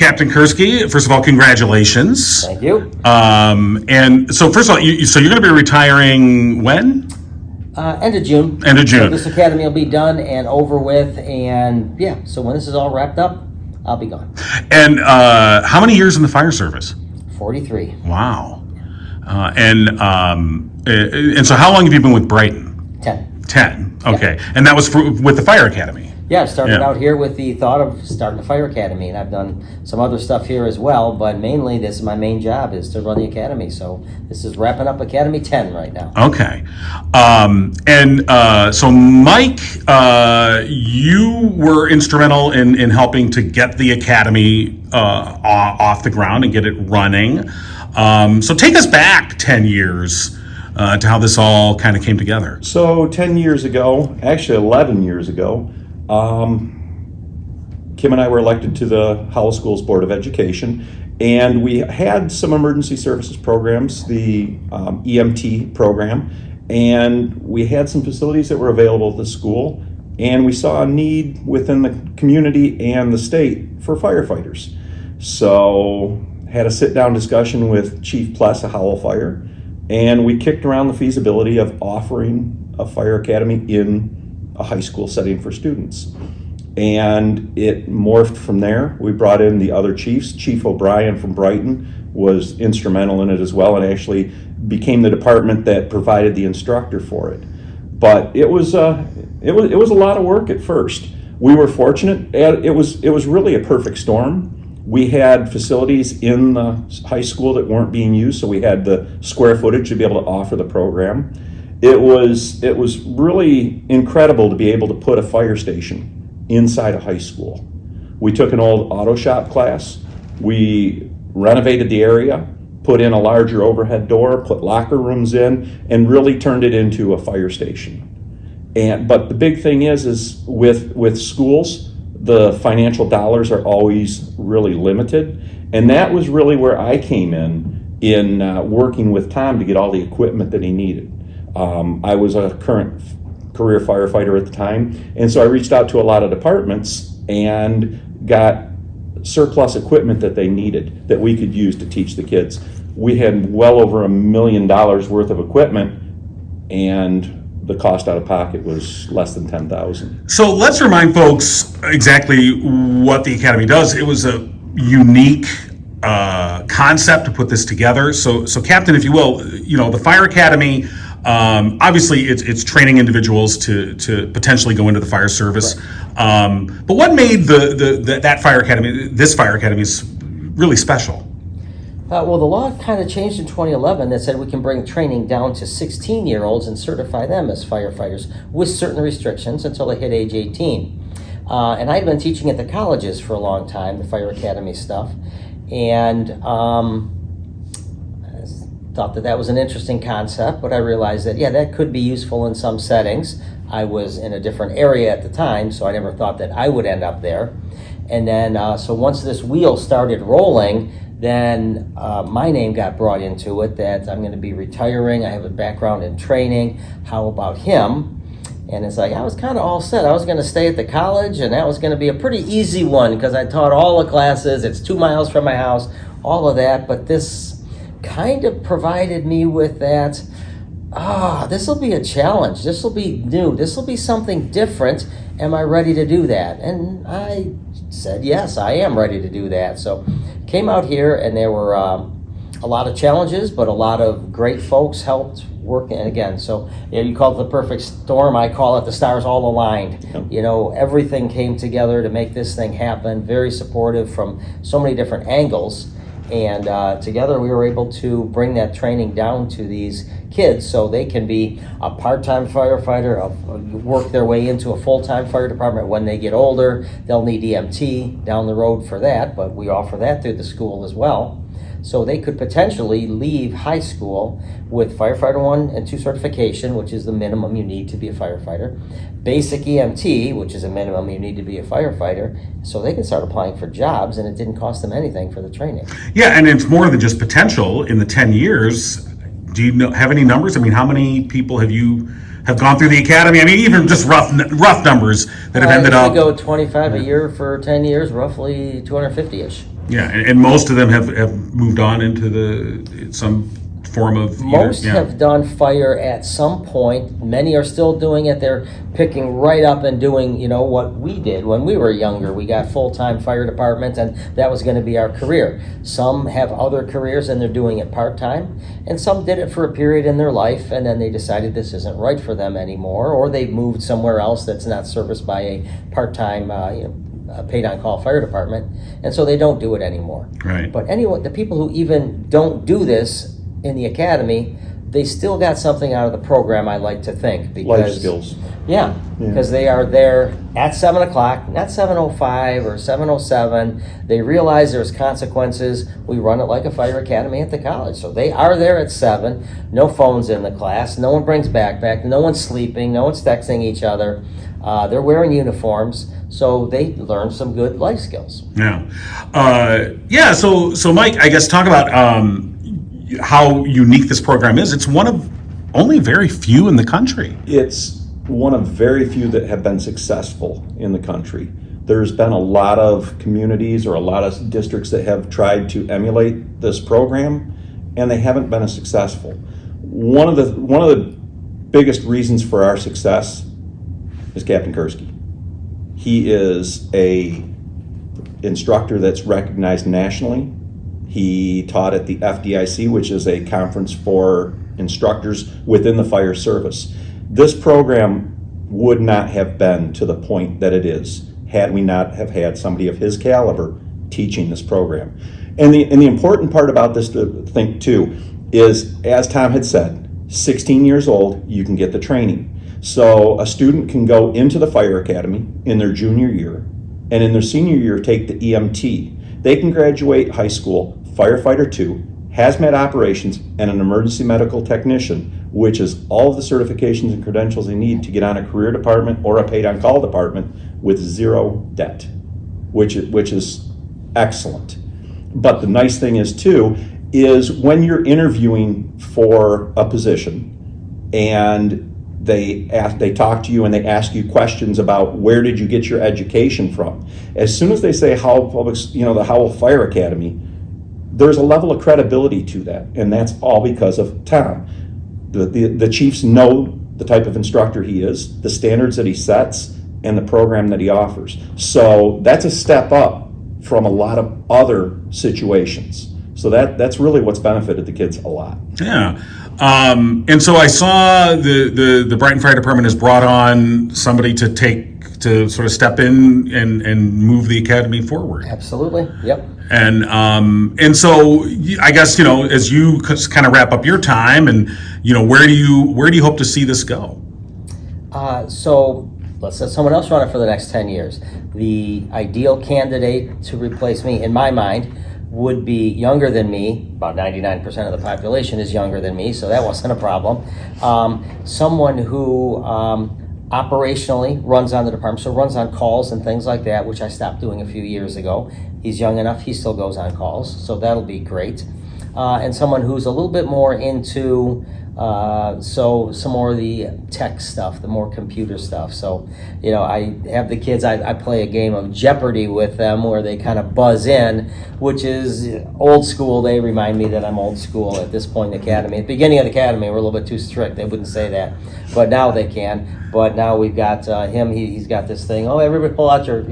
Captain Kiurski, first of all, congratulations. Thank you. And so, first of all, so you're going to be retiring when? End of June. End of June. So this academy will be done and over with, and yeah, so when this is all wrapped up, I'll be gone. And how many years in the fire service? 43. Wow. And so how long have you been with Brighton? 10. 10. Okay. Yeah. And that was with the fire academy? Yeah, I started out here with the thought of starting a fire academy, and I've done some other stuff here as well, but mainly this is my main job, is to run the academy. So this is wrapping up Academy 10 right now. Okay. So Mike, you were instrumental in helping to get the academy off the ground and get it running. So take us back 10 years to how this all kind of came together. So 10 years ago, actually 11 years ago, Kim and I were elected to the Howell Schools Board of Education, and we had some emergency services programs, the EMT program, and we had some facilities that were available at the school, and we saw a need within the community and the state for firefighters. So had a sit-down discussion with Chief Pless of Howell Fire, and we kicked around the feasibility of offering a fire academy in a high school setting for students. And it morphed from there. We brought in the other chiefs. Chief O'Brien from Brighton was instrumental in it as well, and actually became the department that provided the instructor for it. But it was a lot of work at first. We were fortunate. It was really a perfect storm. We had facilities in the high school that weren't being used, so we had the square footage to be able to offer the program. It was really incredible to be able to put a fire station inside a high school. We took an old auto shop class, we renovated the area, put in a larger overhead door, put locker rooms in, and really turned it into a fire station. But the big thing is with schools, the financial dollars are always really limited, and that was really where I came in working with Tom to get all the equipment that he needed. I was a current career firefighter at the time, and so I reached out to a lot of departments and got surplus equipment that they needed that we could use to teach the kids. We had well over $1 million worth of equipment, and the cost out of pocket was less than $10,000. So let's remind folks exactly what the Academy does. It was a unique concept to put this together. So Captain, if you will, the Fire Academy, obviously it's training individuals to potentially go into the fire service. Right. But what made that Fire Academy, this Fire Academy, is really special? Well, the law kind of changed in 2011 that said we can bring training down to 16-year-olds and certify them as firefighters with certain restrictions until they hit age 18. And I'd been teaching at the colleges for a long time, the Fire Academy stuff, and thought that was an interesting concept, but I realized that, that could be useful in some settings. I was in a different area at the time, so I never thought that I would end up there. And then, so once this wheel started rolling, then my name got brought into it, that I'm going to be retiring. I have a background in training. How about him? And it's like, I was kind of all set. I was going to stay at the college, and that was going to be a pretty easy one because I taught all the classes. It's 2 miles from my house, all of that. But this kind of provided me with that, this will be a challenge. This will be new. This will be something different. Am I ready to do that? And I said, yes, I am ready to do that. So came out here, and there were a lot of challenges, but a lot of great folks helped work. And again, so you call it the perfect storm. I call it the stars all aligned. Yep. Everything came together to make this thing happen. Very supportive from so many different angles. And together we were able to bring that training down to these kids so they can be a part-time firefighter, work their way into a full-time fire department. When they get older, they'll need EMT down the road for that, but we offer that through the school as well. So they could potentially leave high school with firefighter 1 and 2 certification, which is the minimum you need to be a firefighter, basic EMT, which is a minimum you need to be a firefighter, so they can start applying for jobs, and it didn't cost them anything for the training. Yeah, and it's more than just potential. In the 10 years, do you have any numbers? I mean, how many people have gone through the academy? I mean, even just rough numbers that have ended up. We go 25 a year for 10 years, roughly 250-ish. Yeah, and most of them have moved on into some form of either- Most yeah. have done fire at some point. Many are still doing it. They're picking right up and doing, what we did when we were younger. We got full-time fire department, and that was going to be our career. Some have other careers, and they're doing it part-time. And some did it for a period in their life, and then they decided this isn't right for them anymore, or they moved somewhere else that's not serviced by a part-time, paid-on-call fire department, and so they don't do it anymore. Right. But anyway, the people who even don't do this in the academy, they still got something out of the program, I like to think. Because, Life skills. Yeah, because they are there at 7 o'clock, not 7:05 or 7:07. They realize there's consequences. We run it like a fire academy at the college. So they are there at 7, no phones in the class, no one brings backpack, no one's sleeping, no one's texting each other. They're wearing uniforms, so they learn some good life skills. Yeah. So Mike, I guess talk about how unique this program is. It's one of only very few in the country. It's one of very few that have been successful in the country. There's been a lot of communities or a lot of districts that have tried to emulate this program, and they haven't been as successful. One of the biggest reasons for our success is Captain Kiurski. He is a instructor that's recognized nationally. He taught at the FDIC, which is a conference for instructors within the fire service. This program would not have been to the point that it is had we not have had somebody of his caliber teaching this program. And the important part about this to think too is, as Tom had said, 16 years old, you can get the training. So a student can go into the fire academy in their junior year, and in their senior year take the EMT. They can graduate high school, firefighter 2, hazmat operations, and an emergency medical technician, which is all of the certifications and credentials they need to get on a career department or a paid-on-call department with zero debt, which is excellent. But the nice thing is too, is when you're interviewing for a position and they talk to you and they ask you questions about where did you get your education from, as soon as they say the Howell Fire Academy, there's a level of credibility to that, and that's all because of Tom. The chiefs know the type of instructor he is, the standards that he sets, and the program that he offers. So that's a step up from a lot of other situations. So that's really what's benefited the kids a lot. Yeah. And so I saw the Brighton Fire Department has brought on somebody to sort of step in and move the academy forward. Absolutely. Yep. And so I guess, as you kind of wrap up your time, and where do you hope to see this go? So let's let someone else run it for the next 10 years. The ideal candidate to replace me, in my mind, would be younger than me. About 99% of the population is younger than me, so that wasn't a problem. Someone who operationally runs on the department, so runs on calls and things like that, which I stopped doing a few years ago. He's young enough, he still goes on calls, so that'll be great. And someone who's a little bit more into some more of the tech stuff, the more computer stuff. So, I have the kids, I play a game of Jeopardy with them where they kind of buzz in, which is old school. They remind me that I'm old school at this point in the academy. At the beginning of the academy, we're a little bit too strict. They wouldn't say that, but now they can. But now we've got him, he's got this thing, everybody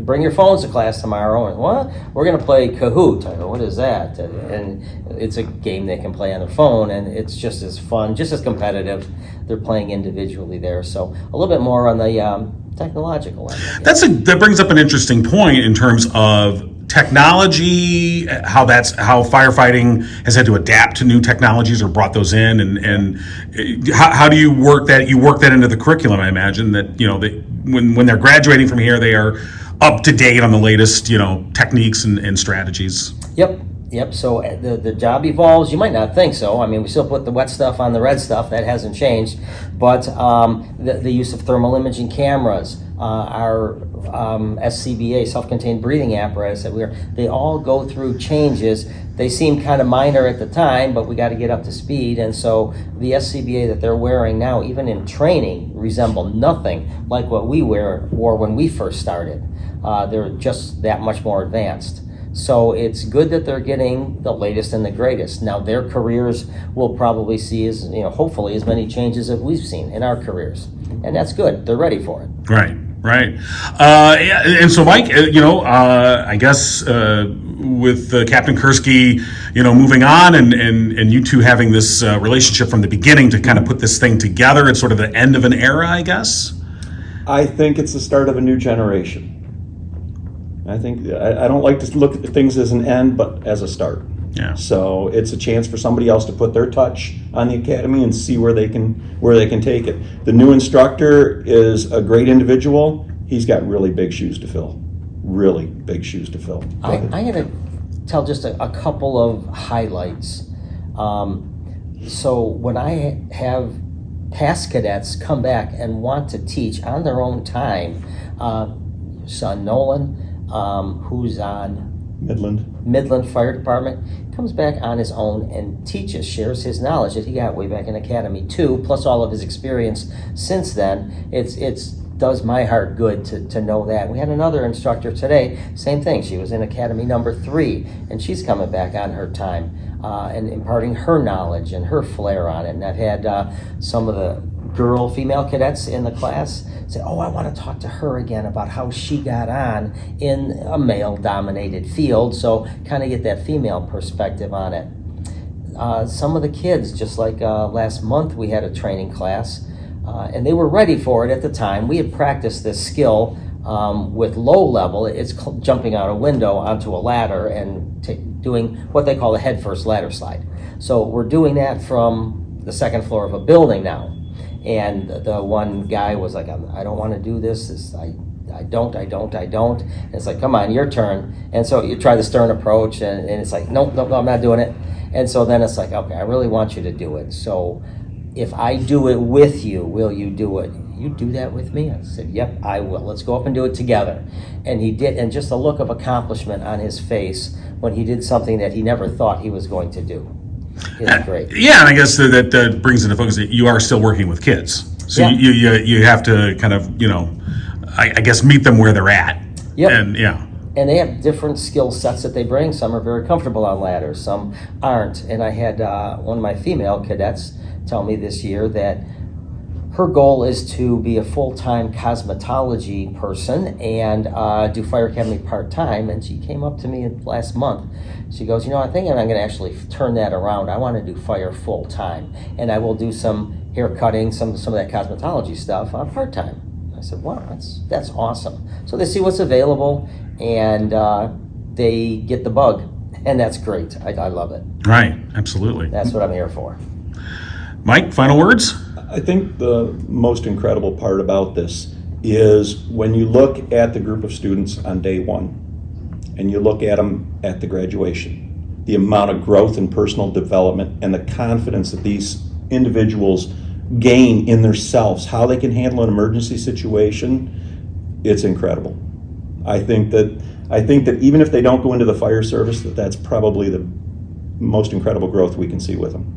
bring your phones to class tomorrow. And what? We're going to play Kahoot. I go, what is that? And it's a game they can play on their phone, and it's just as fun, just as competitive. They're playing individually there. So a little bit more on the technological end. That brings up an interesting point in terms of technology, how firefighting has had to adapt to new technologies or brought those in, and how do you work that? You work that into the curriculum, I imagine, that when they're graduating from here, they are up to date on the latest techniques and strategies. Yep. So the job evolves. You might not think so. I mean, we still put the wet stuff on the red stuff. That hasn't changed. But the use of thermal imaging cameras, our SCBA, self-contained breathing apparatus they all go through changes. They seem kind of minor at the time, but we got to get up to speed. And so the SCBA that they're wearing now, even in training, resemble nothing like what we wore when we first started. They're just that much more advanced. So it's good that they're getting the latest and the greatest. Now their careers will probably see hopefully as many changes as we've seen in our careers. And that's good. They're ready for it. Right. Yeah, and so, Mike, I guess with Captain Kiurski, moving on, and you two having this relationship from the beginning to kind of put this thing together, it's sort of the end of an era, I guess. I think it's the start of a new generation. I don't like to look at things as an end, but as a start. Yeah. So it's a chance for somebody else to put their touch on the academy and see where they can take it. The new instructor is a great individual. He's got really big shoes to fill. Really big shoes to fill. I'm going to tell just a couple of highlights. So when I have past cadets come back and want to teach on their own time, son Nolan, who's on Midland Fire Department, comes back on his own and teaches, shares his knowledge that he got way back in Academy 2, plus all of his experience since then. It's does my heart good to know that. We had another instructor today, same thing. She was in Academy number 3, and she's coming back on her time and imparting her knowledge and her flair on it. And I've had some of the female cadets in the class say, oh, I want to talk to her again about how she got on in a male-dominated field, so kind of get that female perspective on it. Some of the kids, just like last month we had a training class, and they were ready for it at the time. We had practiced this skill with low level. It's jumping out a window onto a ladder and doing what they call a head-first ladder slide. So we're doing that from the second floor of a building now. And the one guy was like, I don't want to do this. I don't. And it's like, come on, your turn. And so you try the stern approach, and it's like, nope, I'm not doing it. And so then it's like, okay, I really want you to do it. So if I do it with you, will you do it? You do that with me? I said, yep, I will. Let's go up and do it together. And he did, and just a look of accomplishment on his face when he did something that he never thought he was going to do. It's great. Yeah, and I guess that brings into focus that you are still working with kids. So Yeah. you have to kind of, I guess meet them where they're at. Yep. And yeah. And they have different skill sets that they bring. Some are very comfortable on ladders, some aren't. And I had one of my female cadets tell me this year that her goal is to be a full-time cosmetology person and do Fire Academy part-time. And she came up to me last month. She goes, I think I'm going to actually turn that around. I want to do fire full-time. And I will do some hair cutting, some of that cosmetology stuff part-time. I said, wow, that's awesome. So they see what's available, and they get the bug. And that's great. I love it. Right, absolutely. That's what I'm here for. Mike, final words? I think the most incredible part about this is when you look at the group of students on day one and you look at them at the graduation, the amount of growth and personal development and the confidence that these individuals gain in themselves, how they can handle an emergency situation, it's incredible. I think that even if they don't go into the fire service, that's probably the most incredible growth we can see with them.